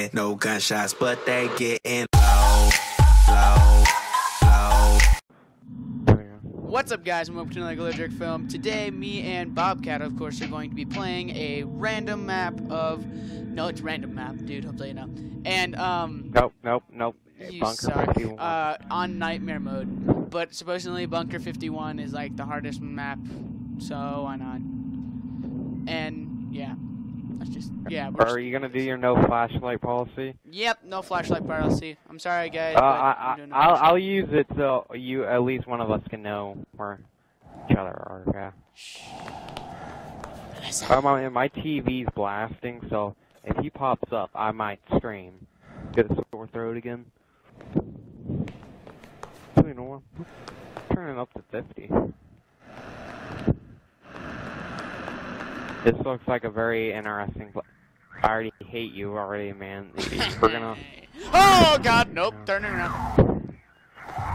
head, no gunshots, but they getting low, low, low. What's up, guys? Welcome to another Glow Jerk film. Today, me and Bobcat, of course, are going to be playing a random map of... No, it's random map, dude. I'll tell you now. And, Nope. You Bunker suck. 51. On Nightmare mode. But supposedly Bunker 51 is, like, the hardest map, so why not? And, yeah. Let's just... Yeah, Are you gonna do your no flashlight policy? Yep, no flashlight policy. I'm sorry, guys. I'll use it so you at least one of us can know where each other are. Yeah. Shh. My TV's blasting, so if he pops up, I might scream. Get a sore throat again. You know what? Turning up to 50. This looks like a very interesting place. I already hate you already, man. We're gonna... Oh, God, nope. Turning around.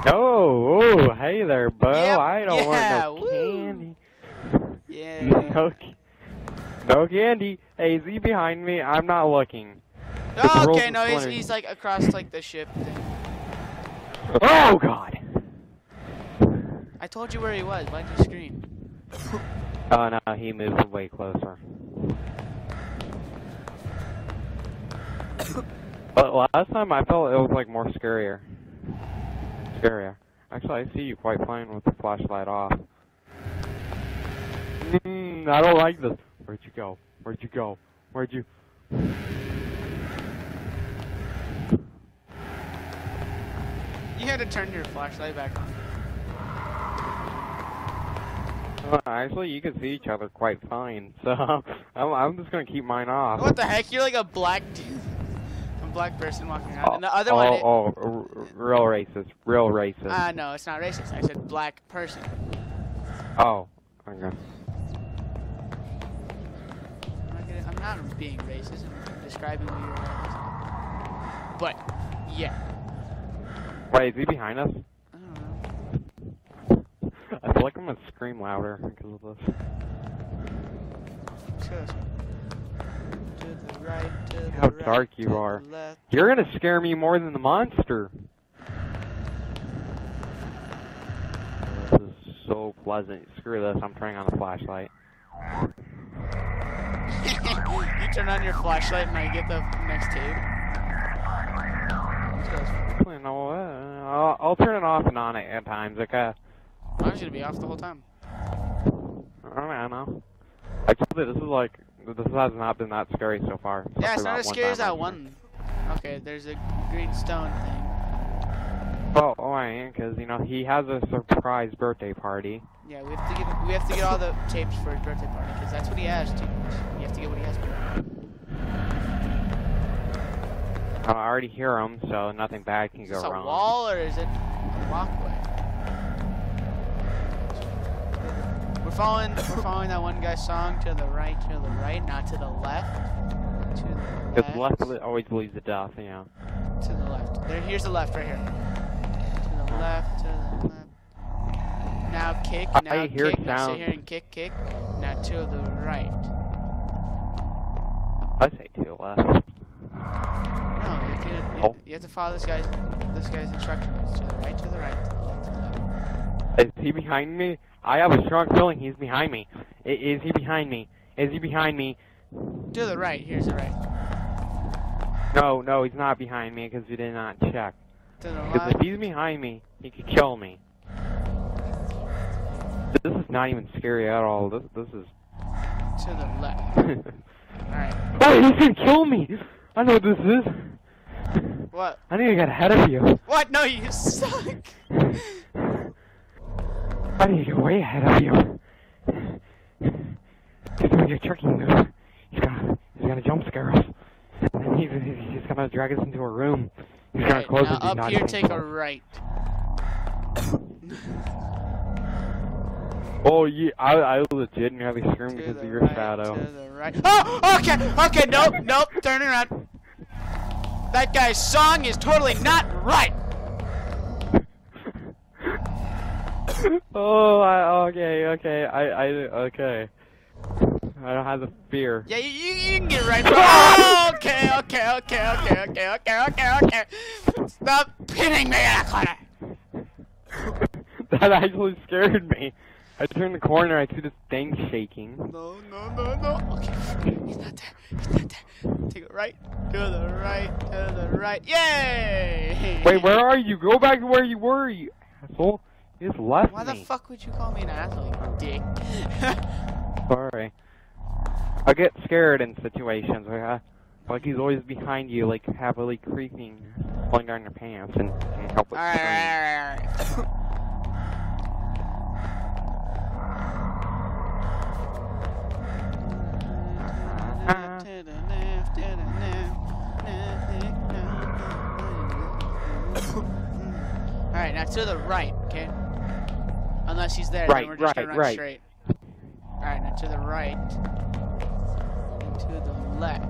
Oh, hey there, Bo. Yep, I don't want no woo. candy. Yeah. No candy. Hey, is he behind me? I'm not looking. Oh, okay, no, he's like across like the ship thing. Oh, God. I told you where he was. Why'd you scream? Oh, no, he moved way closer. But last time I felt it was like more scarier. Actually, I see you quite fine with the flashlight off. I don't like this. Where'd you go? Where'd you... You had to turn your flashlight back on. Actually, you can see each other quite fine, so I'm just gonna keep mine off. What the heck? You're like a black dude. A black person walking around. And the other one... Real racist. No, it's not racist. I said black person. Oh, okay. I'm not being racist. I'm describing who you're at. But, yeah. Wait, is he behind us? I don't know. I feel like I'm gonna scream louder because of this. To the right, to the How right, dark you to are. the left. You're gonna scare me more than the monster. This is so pleasant. Screw this, I'm turning on the flashlight. You turn on your flashlight and I get the next tape. You know, I'll turn it off and on at times, okay? I was gonna be off the whole time. I know. Actually, this has not been that scary so far. Yeah, it's not as scary as that one. Okay, there's a green stone thing. Oh, I am, because, you know, he has a surprise birthday party. Yeah, we have to get all the tapes for his birthday party, because that's what he has to. You have to get what he has to. I already hear him, so nothing bad can go wrong. Is this a wall, or is it a walkway? We're following that one guy's song to the right, not to the left. To the left. Because left always leads to death, you know. To the left. Here's the left right here. To the left, to the left. Now kick, I Now hear sit sound. here and kick. Now to the right. I say to the left. No, you have to follow this guy's instructions. To the right, to the right, to the left, to the left. Is he behind me? I have a strong feeling he's behind me. Is he behind me? To the right. Here's the right. No, he's not behind me because he did not check. To the Because left. if he's behind me, he could kill me. This is not even scary at all. This is... To the left. Alright. Oh, he's gonna kill me! I know what this is. What? I need to get ahead of you. What? No, you suck! I need to get way ahead of you. He's doing a tricky move. He's gonna jump scare us. And he's gonna drag us into a room. He's gonna close now and do up naughty here, things take to a us. right. Oh, yeah, I legitimately screamed because of your shadow. To the right. Oh, okay, nope, turn around. That guy's song is totally not right. Oh, okay. I don't have the fear. Yeah, you can get right. Oh, okay. Stop pinning me in a corner. That actually scared me. I turned the corner, I see this thing shaking. No. Okay, he's not there. Take it right, to the right. Yay! Wait, where are you? Go back to where you were, you asshole. You just left me. Why the fuck would you call me an asshole, you dick? Sorry. I get scared in situations like he's always behind you, like happily creeping, pulling down your pants and help with Alright. Alright, now to the right, okay? Unless he's there, then we're just gonna run straight. Alright, now to the right. And to the left.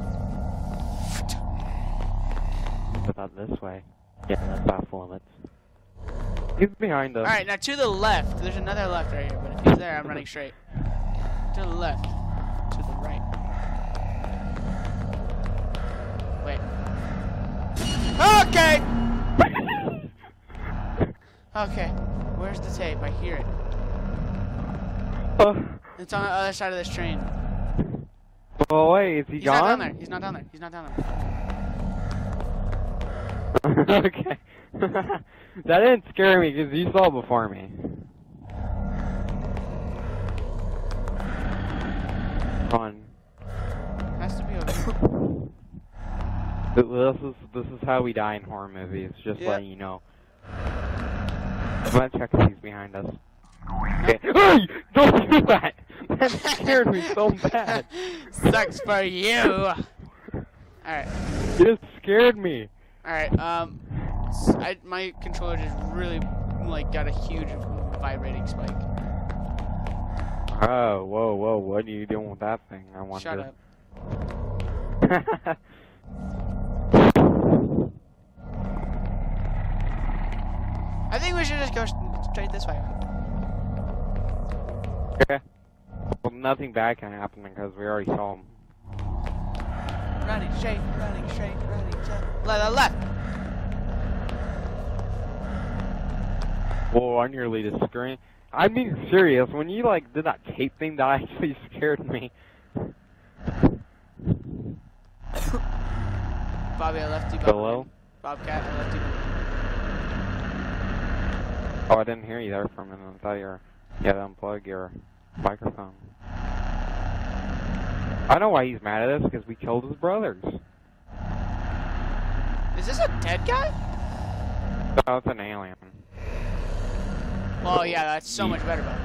What about this way? Yeah, that's off limits. He's behind us. Alright, now to the left. There's another left right here, but if he's there, I'm running straight. To the left. To the right. Wait. Okay! Okay. Where's the tape? I hear it. It's on the other side of this train. Oh, wait, is he gone? He's not down there. Okay. That didn't scare me because you saw before me. Fun. Has to be over. This is how we die in horror movies. Just letting you know. I'm gonna check if he's behind us. Okay. Hey! Don't do that! That scared me so bad. Sucks for you. Alright. You just scared me. Alright, my controller just really, like, got a huge vibrating spike. Oh, whoa, what are you doing with that thing? I wonder. Shut up. I think we should just go straight this way. Okay. Well, nothing bad can happen because we already saw him. Running straight. Left. Whoa, I nearly just screamed. I'm being serious. When you, like, did that tape thing, that actually scared me. Bobby, I left you. Hello? Bobcat, I left you. Oh, I didn't hear you there for a minute. I thought you had to unplug your microphone. I know why he's mad at us, because we killed his brothers. Is this a dead guy? No, it's an alien. Oh yeah, that's so much better, Bob.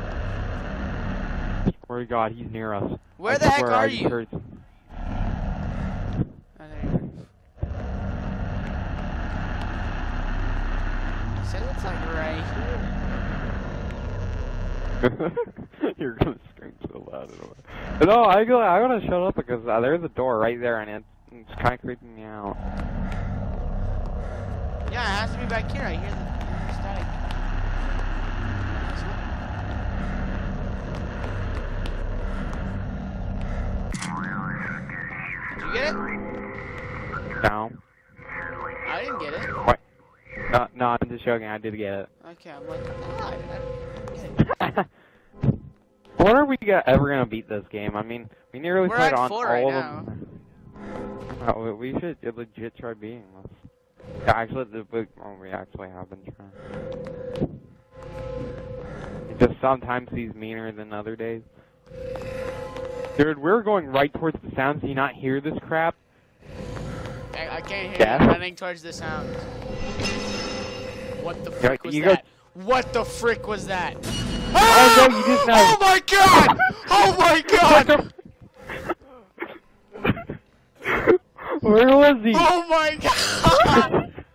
Swear to God, he's near us. Where the heck are you? Heard... Oh, there you go. So it's like right here. You're gonna scream so loud. No, I gotta shut up because there's a door right there and it's kind of creeping me out. Yeah, it has to be back here. I hear the static. Did you get it? No. I didn't get it. What? No, I'm just joking. I did get it. Okay, I'm like, oh, I didn't get it. When are we ever gonna beat this game? I mean, we nearly played on all right of now. them. Oh, we should legit try beating this. Actually, we actually have been trying. It's just sometimes he's meaner than other days. Dude, we're going right towards the sounds. Do you not hear this crap? I can't hear you running towards the sound. What the frick was that? What the frick was that? Oh no, you just know. Oh my god! Oh my god! Where was he? Oh my god!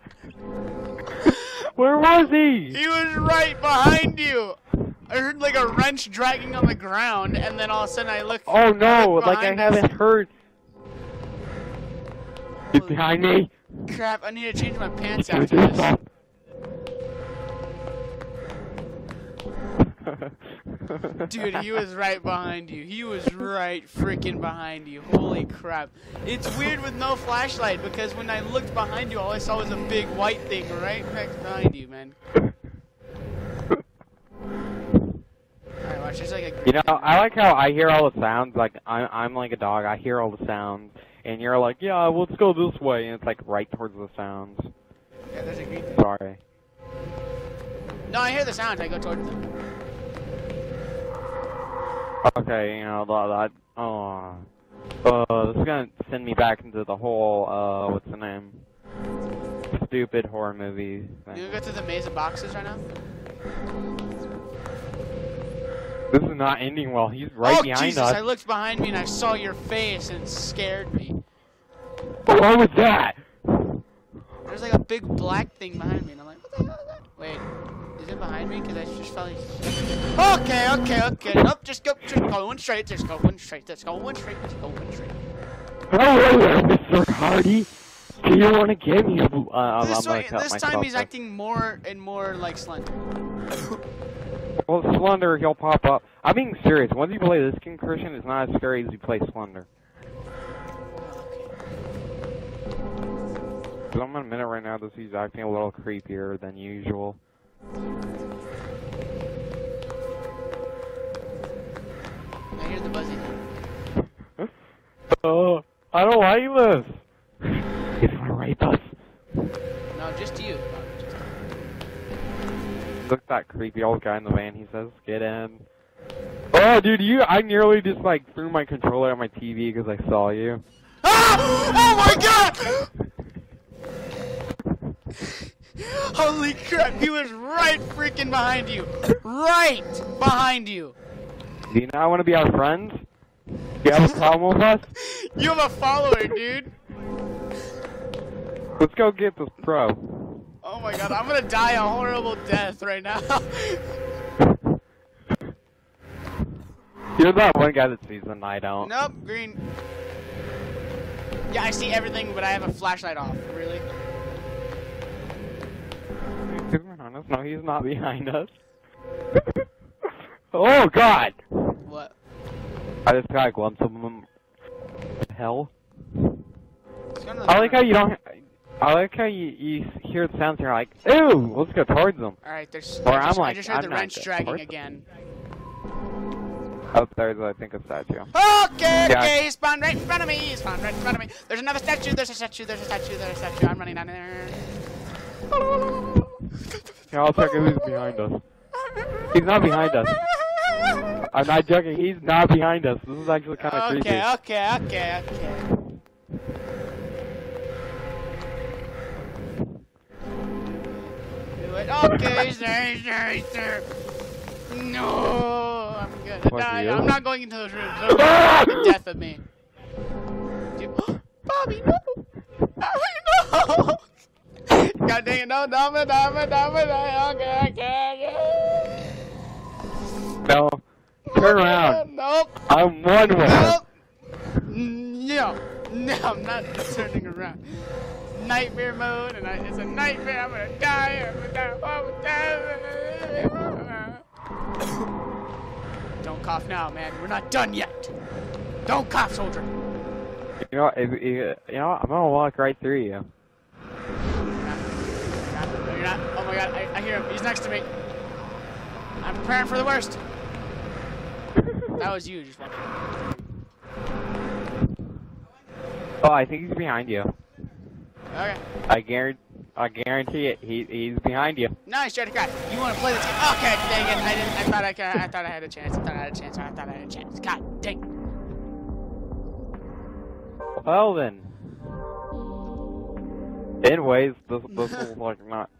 Where was he? He was right behind you! I heard like a wrench dragging on the ground, and then all of a sudden I looked. Oh no, like I haven't heard. He's behind me. Crap, I need to change my pants after this. Dude, he was right behind you. He was right freaking behind you. Holy crap. It's weird with no flashlight because when I looked behind you, all I saw was a big white thing right next behind you, man. Alright, watch. There's like a... You know, I like how I hear all the sounds. Like, I'm like a dog. I hear all the sounds. And you're like, yeah, well, let's go this way. And it's like right towards the sounds. Yeah, there's a green thing. Sorry. No, I hear the sounds. I go towards them. Okay, you know, this is gonna send me back into the whole, what's the name? Stupid horror movie thing. You go through the maze of boxes right now? This is not ending well. He's right behind Jesus, us. I looked behind me and I saw your face and it scared me. What was that? There's like a big black thing behind me and I'm like, what the hell is that? Wait, is it behind me? Because I just felt like... Okay. Nope, just going straight, just going straight. Hello, Mr. Hardy. Do you want to give me a... This time he's acting more and more like Slender. Well, Slender, he'll pop up. I'm being serious. Once you play this King Christian, it's not as scary as you play Slender. Because I'm in a minute right now, this he's acting a little creepier than usual. I hear the buzzing. I don't like this. He's gonna rape us. No, just you. Look at that creepy old guy in the van. He says, "Get in." Oh, dude, I nearly just like threw my controller at my TV because I saw you. Ah! Oh my God! Holy crap! He was right freaking behind you. Right behind you. Do you not want to be our friends? Do you have a problem with us? You have a follower, dude. Let's go get this pro. Oh my God, I'm gonna die a horrible death right now. You're that one guy that sees and I don't. Nope, green. Yeah, I see everything, but I have a flashlight off. Really? He's behind us. No, he's not behind us. Oh God! What? I just got a glimpse of him. What the hell? I like how you don't. I like how you hear the sounds and you're like, ew, let's go towards them. Alright, there's. Or I just heard the wrench dragging again. Oh, there's, I think, a statue. Okay, he spawned right in front of me. There's another statue. There's a statue. I'm running down there. Yeah, I'll check if he's behind us. He's not behind us. I'm not joking. He's not behind us. This is actually kind of creepy. Okay. Okay, sir. No, I'm gonna die. I'm not going into those rooms. Those are the death of me. Dude. Bobby, no. No. God dang it, no, okay. No. Turn around. Nope. I'm one with Nope. No, I'm not turning around. Nightmare mode, and it's a nightmare. I'm gonna die. Don't cough now, man. We're not done yet. Don't cough, soldier. You know, I'm gonna walk right through you. No, you're not. Oh my God, I hear him. He's next to me. I'm preparing for the worst. That was you, just walking. Oh, I think he's behind you. Okay. I guarantee it. He's behind you. Nice, Jetty Crack. You want to play this game? Okay, dang it. I thought I had a chance. God dang. Well then. Anyways, this was like not.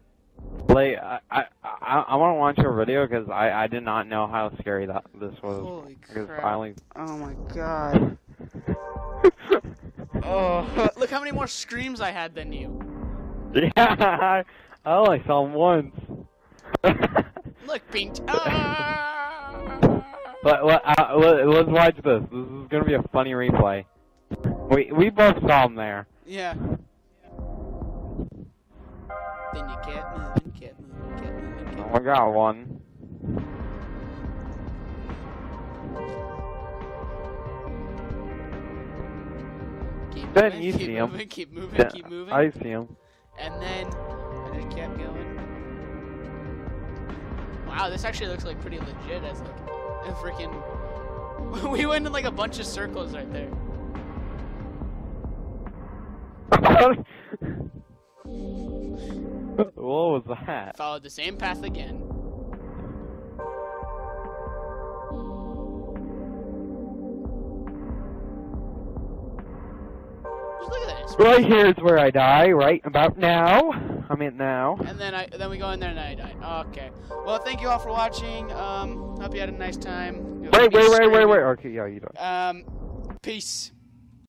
Like I want to watch your video because I did not know how scary this was. Holy crap! Oh my God. Oh, look how many more screams I had than you. Yeah, I only saw him once. Look, Pink. Let's watch this. This is gonna be a funny replay. We both saw him there. Yeah. Then you kept moving. Oh, I got one. Then you see him. Keep moving, keep moving. I see him. And then I just kept going. Wow, this actually looks like pretty legit as like a freaking. We went in like a bunch of circles right there. What was that? Followed the same path again. Just look at this. Right here is where I die, right about now. I mean now. And then we go in there and I die. Okay. Well, thank you all for watching. Hope you had a nice time. Wait. Okay, yeah, you don't. Peace.